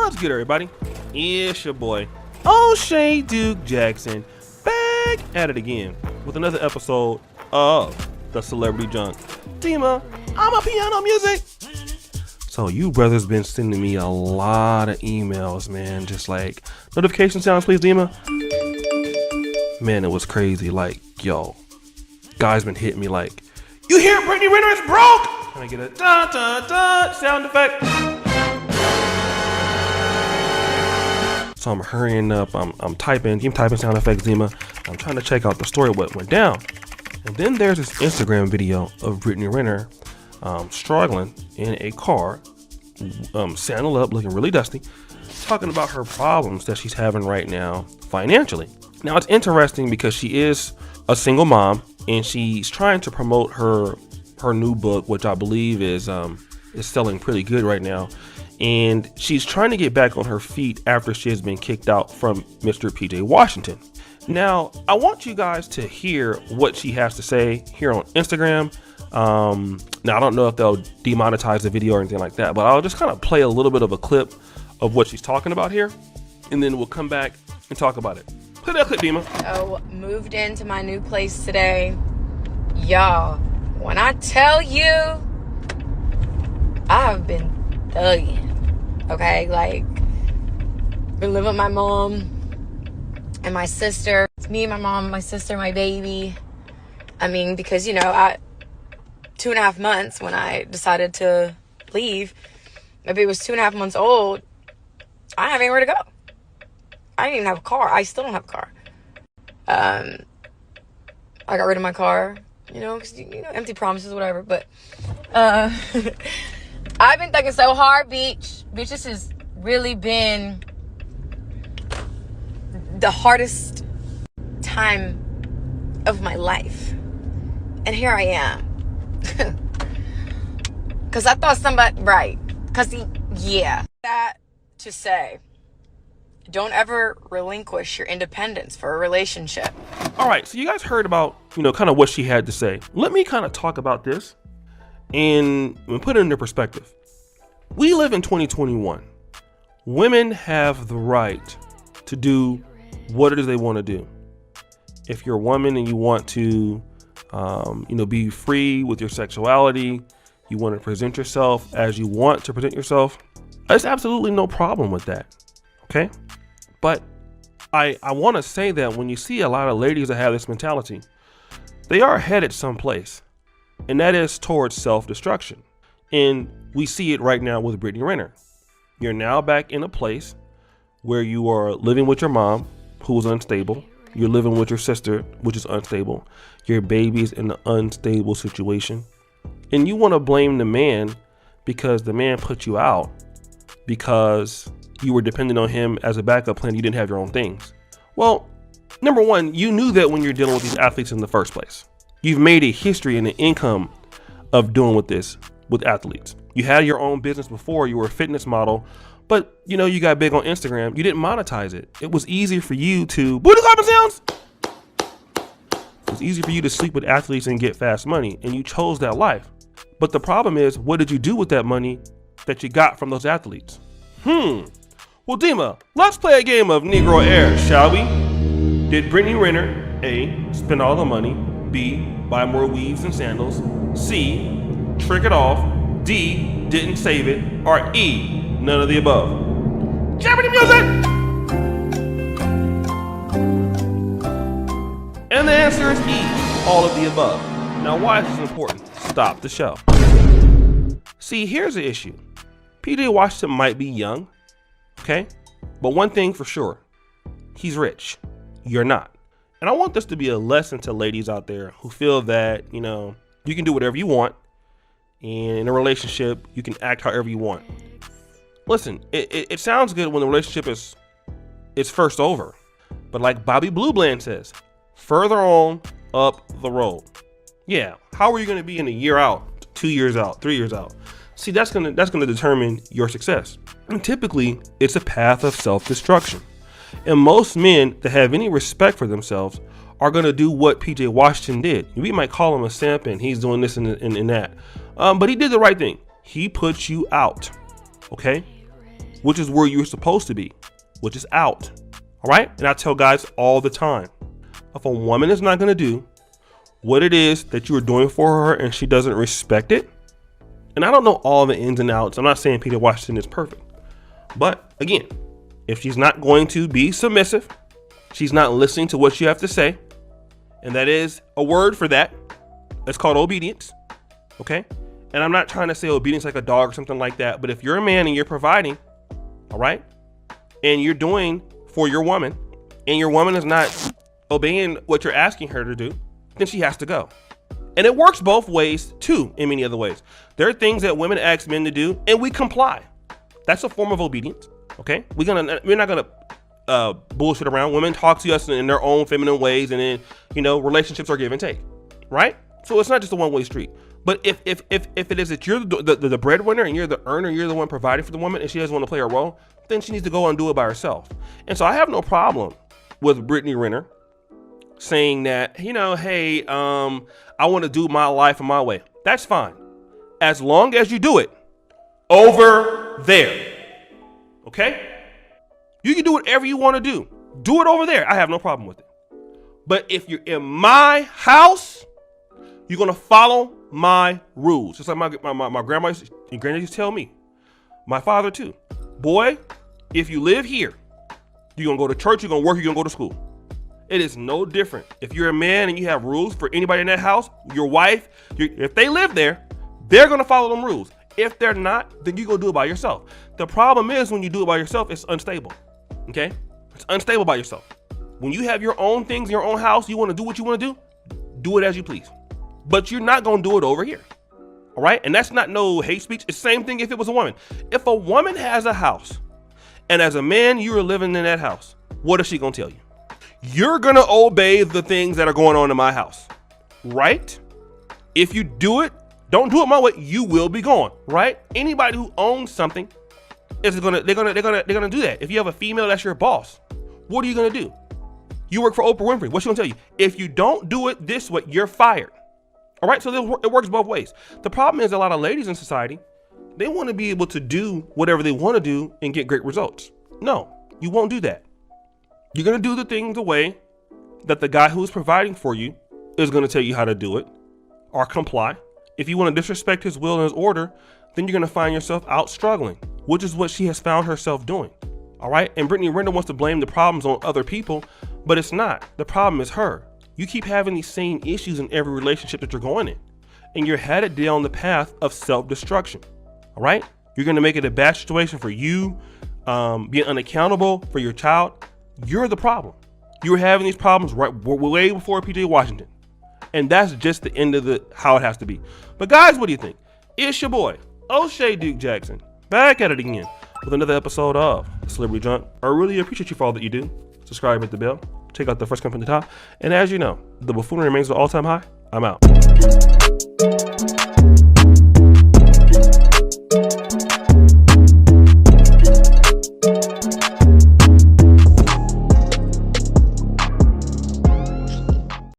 What's good, everybody? It's your boy, O'Shea Duke Jackson, back at it again with another episode of the Celebrity Junk. Dima, I'm a piano music. So you brothers been sending me a lot of emails, man. Just like notification sounds, please, Dima. Man, it was crazy. Like, yo, guys been hitting me like, you hear Brittany Renner is broke? Can I get a dun dun dun sound effect? So I'm hurrying up. I'm typing sound effects, Dima. I'm trying to check out the story, what went down. And then there's this Instagram video of Brittany Renner struggling in a car, sandaled up, looking really dusty, talking about her problems that she's having right now financially. Now it's interesting because she is a single mom and she's trying to promote her new book, which I believe is selling pretty good right now. And she's trying to get back on her feet after she has been kicked out from Mr. PJ Washington. Now, I want you guys to hear what she has to say here on Instagram. Now, I don't know if they'll demonetize the video or anything like that, but I'll just kind of play a little bit of a clip of what she's talking about here, and then we'll come back and talk about it. Play that clip, Dima. So, moved into my new place today. Y'all, when I tell you, I've been thugging. Okay, like, been living with my mom and my sister. It's me, my mom, my sister, my baby. I mean, because, you know, 2.5 months when I decided to leave, my baby was 2.5 months old, I didn't have anywhere to go. I didn't even have a car. I still don't have a car. I got rid of my car, you know, because, you know, empty promises, whatever, but, I've been thinking so hard, Beach. Bitch, this has really been the hardest time of my life. And here I am. Because I thought somebody, right. Because, yeah. That to say, don't ever relinquish your independence for a relationship. All right, so you guys heard about, you know, kind of what she had to say. Let me kind of talk about this and put it into perspective. We live in 2021. Women have the right to do what it is they want to do. If you're a woman and you want to, be free with your sexuality, you want to present yourself as you want to present yourself, there's absolutely no problem with that. Okay? But I want to say that when you see a lot of ladies that have this mentality, they are headed someplace. And that is towards self-destruction. And we see it right now with Brittany Renner. You're now back in a place where you are living with your mom, who is unstable. You're living with your sister, which is unstable. Your baby's in an unstable situation. And you want to blame the man because the man put you out because you were dependent on him as a backup plan. You didn't have your own things. Well, number one, you knew that when you're dealing with these athletes in the first place. You've made a history and an income of doing with this with athletes. You had your own business before. You were a fitness model, but you know, you got big on Instagram. You didn't monetize it. It was easier for you to booty clapping sounds. It was easier for you to sleep with athletes and get fast money, and you chose that life. But the problem is, what did you do with that money that you got from those athletes? Well, Dima, let's play a game of Negro Air, shall we? Did Brittany Renner A, spend all the money, B, buy more weaves and sandals, C, trick it off, D, didn't save it, or E, none of the above? Jeopardy music! And the answer is E, all of the above. Now, why is this important? Stop the show. See, here's the issue. PJ Washington might be young, okay? But one thing for sure, he's rich. You're not. And I want this to be a lesson to ladies out there who feel that, you know, you can do whatever you want. And in a relationship, you can act however you want. Listen, it sounds good when the relationship is first over. But like Bobby Blue Bland says, further on up the road. Yeah, how are you going to be in a year out, 2 years out, 3 years out? See, that's gonna determine your success. And typically, it's a path of self-destruction. And most men that have any respect for themselves are going to do what PJ Washington did. We might call him a simp and he's doing this and that. But he did the right thing. He put you out. Okay? which is where you're supposed to be, which is out. All right. And I tell guys all the time, if a woman is not going to do what it is that you are doing for her and she doesn't respect it, and I don't know all the ins and outs. I'm not saying Peter Washington is perfect, but again, if she's not going to be submissive, she's not listening to what you have to say, and that is a word for that. It's called obedience. Okay. And I'm not trying to say obedience like a dog or something like that, but if you're a man and you're providing, all right, and you're doing for your woman, and your woman is not obeying what you're asking her to do, then she has to go. And it works both ways too, in many other ways. There are things that women ask men to do and we comply. That's a form of obedience. Okay. We're not gonna bullshit around. Women talk to us in their own feminine ways, and then, you know, relationships are give and take, right? So it's not just a one-way street. But if it is that you're the breadwinner and you're the earner, you're the one providing for the woman, and she doesn't want to play her role, then she needs to go and do it by herself. And so I have no problem with Brittany Renner saying that, you know, hey, I want to do my life in my way. That's fine, as long as you do it over there. Okay? You can do whatever you want to do. Do it over there. I have no problem with it. But if you're in my house, you're going to follow my rules. Just like my grandma and granny used to tell me. My father too. Boy, if you live here, you're going to go to church, you're going to work, you're going to go to school. It is no different. If you're a man and you have rules for anybody in that house, your wife, if they live there, they're going to follow them rules. If they're not, then you go do it by yourself. The problem is when you do it by yourself, it's unstable. Okay? It's unstable by yourself. When you have your own things in your own house, you want to do what you want to do it as you please. But you're not going to do it over here. All right? And that's not no hate speech. It's the same thing if it was a woman. If a woman has a house and as a man, you are living in that house, what is she going to tell you? You're going to obey the things that are going on in my house, right? If you do it, don't do it my way, you will be gone, right? Anybody who owns something is they're gonna do that. If you have a female that's your boss, what are you gonna do? You work for Oprah Winfrey. What's she gonna tell you? If you don't do it this way, you're fired. All right, so it works both ways. The problem is a lot of ladies in society, they want to be able to do whatever they want to do and get great results. No, you won't do that. You're going to do the things the way that the guy who's providing for you is going to tell you how to do it or comply. If you want to disrespect his will and his order, then you're going to find yourself out struggling, which is what she has found herself doing. All right. And Brittany Renner wants to blame the problems on other people, but it's not. The problem is her. You keep having these same issues in every relationship that you're going in, and you're headed down the path of self-destruction. All right. You're going to make it a bad situation for you, being unaccountable for your child. You're the problem. You were having these problems way before PJ Washington. And that's just the end of how it has to be. But guys, what do you think? It's your boy, O'Shea Duke Jackson, back at it again with another episode of Celebrity Junk. I really appreciate you for all that you do. Subscribe, hit the bell, check out the first come from the top. And as you know, the buffoonery remains at all-time high. I'm out.